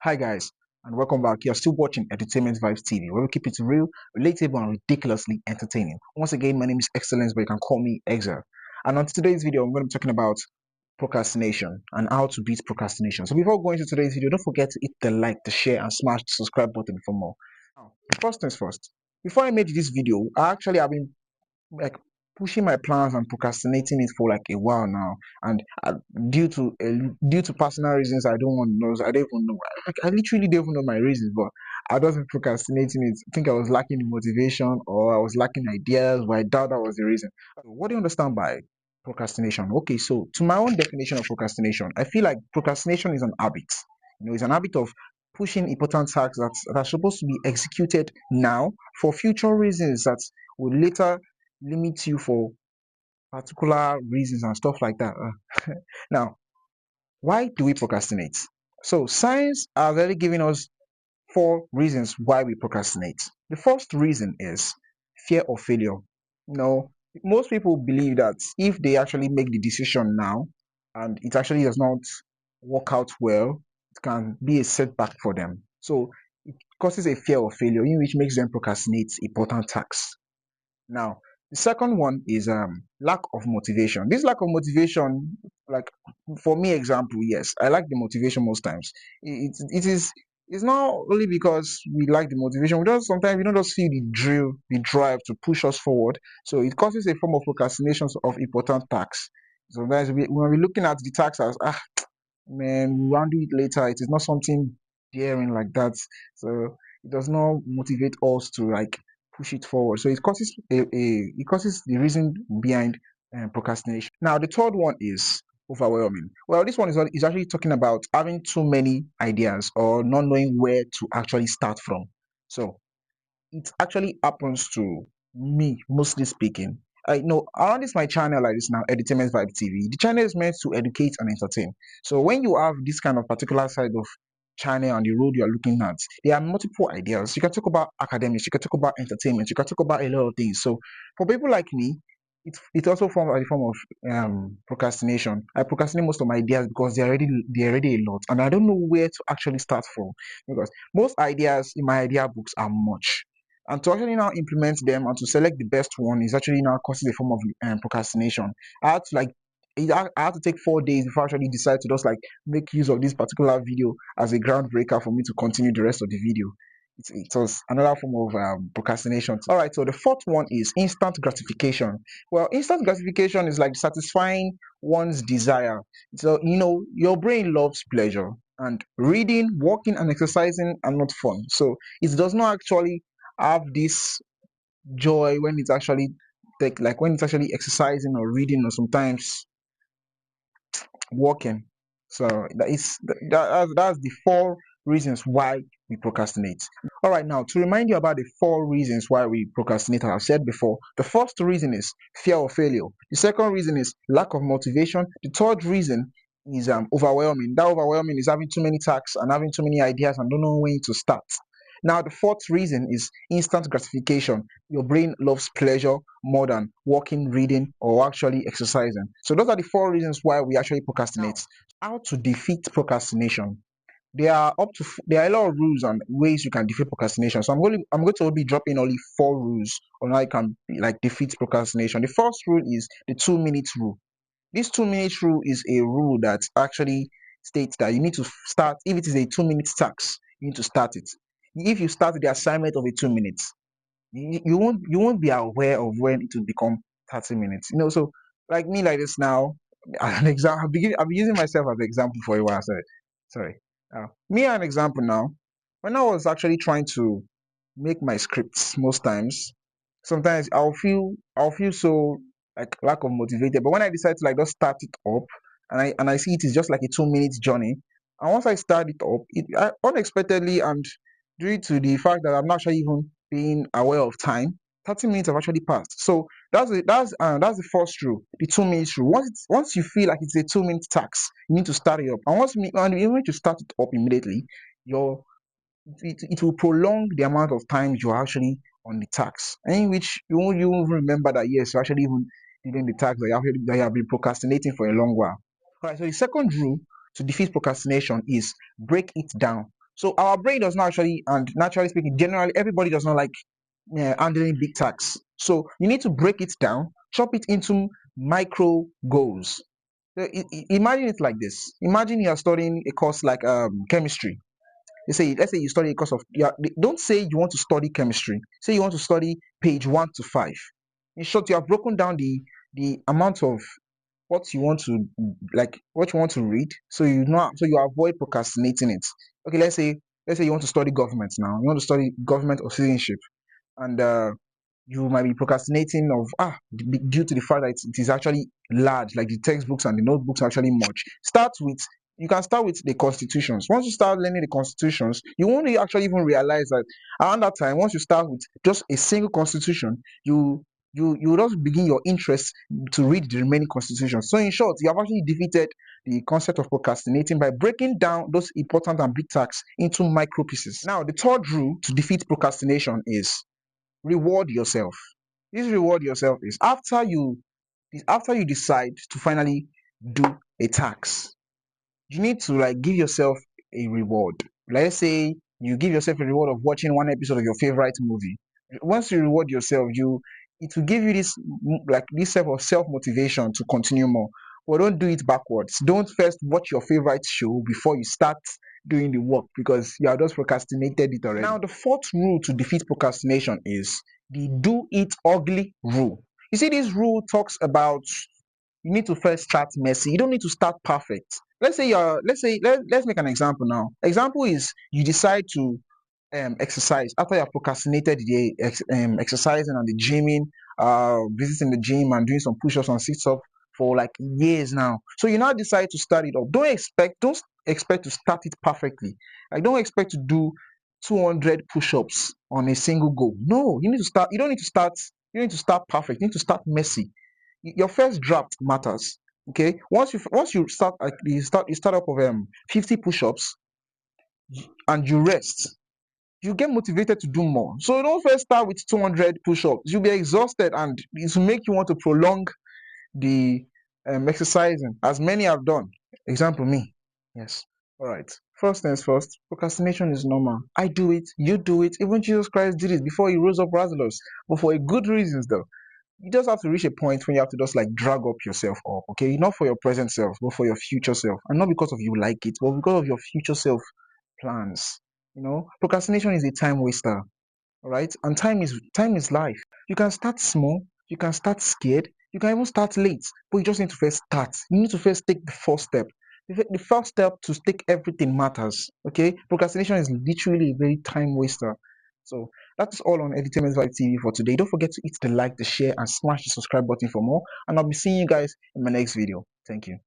Hi guys, and welcome back. You're still watching Entertainment Vibes TV, where we keep it real, relatable, and ridiculously entertaining. Once again, my name is Excellence, but you can call me Exa. And on today's video, I'm going to be talking about procrastination and how to beat procrastination. So before going to today's video, don't forget to hit the like, the share, and smash the subscribe button for more. Now, first things first. Before I made this video, have been like pushing my plans and procrastinating it for like a while now, and due to personal reasons I don't want to know. I don't even know. I literally don't even know my reasons, but I wasn't procrastinating it. I think I was lacking the motivation or I was lacking ideas, but I doubt that was the reason. So what do you understand by procrastination? Okay, so to my own definition of procrastination, I feel like procrastination is an habit. It's an habit of pushing important tasks that are supposed to be executed now for future reasons that will later limit you for particular reasons and stuff like that. Now, why do we procrastinate? So, science has already given us four reasons why we procrastinate. The first reason is fear of failure. Most people believe that if they actually make the decision now and it actually does not work out well, it can be a setback for them. So, it causes a fear of failure, in which makes them procrastinate important tasks. Now, the second one is lack of motivation. This lack of motivation, like for me, example, yes, I like the motivation most times. It's not only because we like the motivation. We don't sometimes we don't just feel the drill, the drive to push us forward. So it causes a form of procrastination of important tasks. Sometimes when we're looking at the tasks as man, we want to do it later. It is not something daring like that. So it does not motivate us to like push it forward. So it causes it causes the reason behind procrastination. Now the third one is overwhelming. Well, this one is actually talking about having too many ideas or not knowing where to actually start from. So it actually happens to me, mostly speaking. I know around this my channel like this now, Entertainment Vibe TV. The channel is meant to educate and entertain. So when you have this kind of particular side of channel and the road you are looking at, there are multiple ideas. You can talk about academics, you can talk about entertainment, you can talk about a lot of things. So for people like me, it also forms a form of procrastination. I procrastinate most of my ideas because they're already a lot, and I don't know where to actually start from because most ideas in my idea books are much, and to actually now implement them and to select the best one is actually now causes a form of procrastination. I had to like I had to take 4 days before I actually decide to just like make use of this particular video as a groundbreaker for me to continue the rest of the video. It was another form of procrastination. All right, so the fourth one is instant gratification. Well, instant gratification is like satisfying one's desire. So your brain loves pleasure, and reading, walking, and exercising are not fun. So it does not actually have this joy when it's actually when it's actually exercising or reading or sometimes walking. So that's the four reasons why we procrastinate. All right, now to remind you about the four reasons why we procrastinate, as I've said before, the first reason is fear of failure. The second reason is lack of motivation. The third reason is overwhelming. That overwhelming is having too many tasks and having too many ideas and don't know when to start. Now, the fourth reason is instant gratification. Your brain loves pleasure more than walking, reading, or actually exercising. So, those are the four reasons why we actually procrastinate. Now, how to defeat procrastination? There are a lot of rules and ways you can defeat procrastination. So I'm going to be dropping only four rules on how you can like defeat procrastination. The first rule is the 2 minute rule. This 2 minute rule is a rule that actually states that you need to start, if it is a 2 minute task, you need to start it. If you start the assignment of a 2 minutes, you won't be aware of when it will become 30 minutes. So like me like this now, an example, I've been using myself as an example for a while. Sorry. Me an example now. When I was actually trying to make my scripts, most times, sometimes I'll feel so like lack of motivated. But when I decide to like just start it up, and I see it is just like a 2 minute journey, and once I start it up, unexpectedly and due to the fact that I'm not actually even being aware of time, 30 minutes have actually passed. So that's the first rule, the 2 minutes rule. Once you feel like it's a 2 minute task, you need to start it up. And when you start it up immediately, your it will prolong the amount of time you're actually on the task, in which you won't even remember that yes, you're actually even doing the task that you have been procrastinating for a long while. All right, so the second rule to defeat procrastination is break it down. So our brain does not actually, and naturally speaking, generally everybody does not like handling big tasks. So you need to break it down, chop it into micro goals. Imagine it like this. Imagine you are studying a course like chemistry. Let's say you study a course of, yeah, don't say you want to study chemistry. Say you want to study page 1 to 5. In short, you have broken down the amount of what you want to, like, what you want to read, so you avoid procrastinating it. Okay, let's say you want to study government now. You want to study government or citizenship, and you might be procrastinating of due to the fact that it is actually large, like the textbooks and the notebooks are actually much. You can start with the constitutions. Once you start learning the constitutions, you won't actually even realize that around that time, once you start with just a single constitution, you will just begin your interest to read the remaining constitutions. So in short, you have actually defeated the concept of procrastinating by breaking down those important and big tasks into micro pieces. Now, the third rule to defeat procrastination is reward yourself. This reward yourself is after you decide to finally do a task, you need to like give yourself a reward. Let's say you give yourself a reward of watching one episode of your favorite movie. Once you reward yourself, it will give you this type of self motivation to continue more. But don't do it backwards. Don't first watch your favorite show before you start doing the work, because you have just procrastinated it already. Now, the fourth rule to defeat procrastination is the do it ugly rule. You see, this rule talks about you need to first start messy. You don't need to start perfect. Let's make an example now. Example is you decide to exercise after you have procrastinated the exercising and the gymming, visiting the gym and doing some push-ups and sit-ups for like years now. So you now decide to start it up. Don't expect to start it perfectly. Like, don't expect to do 200 push-ups on a single go. No, you need to start. You don't need to start. You need to start perfect. You need to start messy. Your first draft matters. Okay, once you start, like, you start up of 50 push-ups and you rest, you get motivated to do more. So don't first start with 200 push-ups. You'll be exhausted and it will make you want to prolong the exercising, as many have done. Example, me. Yes. All right. First things first, procrastination is normal. I do it, you do it. Even Jesus Christ did it before he rose up Lazarus, but for a good reasons though. You just have to reach a point when you have to just like drag up yourself up, okay? Not for your present self, but for your future self. And not because of you like it, but because of your future self plans. Procrastination is a time waster, all right? And time is life. You can start small, you can start scared, you can even start late, but you just need to first start. You need to first take the first step. The first step to take everything matters. Okay, procrastination is literally a very time waster. So that's all on Entertainment Vibe TV for today. Don't forget to hit the like, the share, and smash the subscribe button for more. And I'll be seeing you guys in my next video. Thank you.